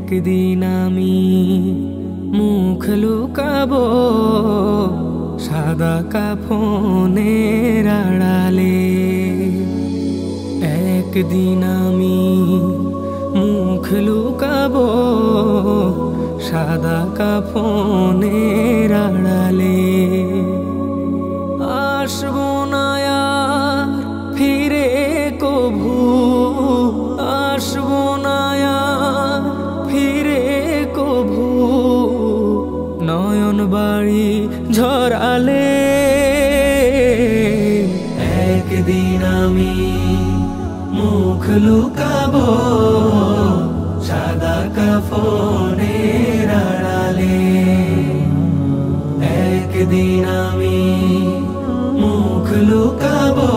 একদিন আমি মুখ লুকাবো সাদা কাফনের আড়ালে। একদিন আমি মুখ লুকাবো সাদা কাফনের আড়ালে। আসবো না আর ফিরে কভু, আসবো না আর ফিরে কভু, নয়ন বাড়ি ঝরালে। একদিন আমি মুখ লুকাবো সাদা কাফনের আড়ালে। একদিন আমি মুখ লুকাবো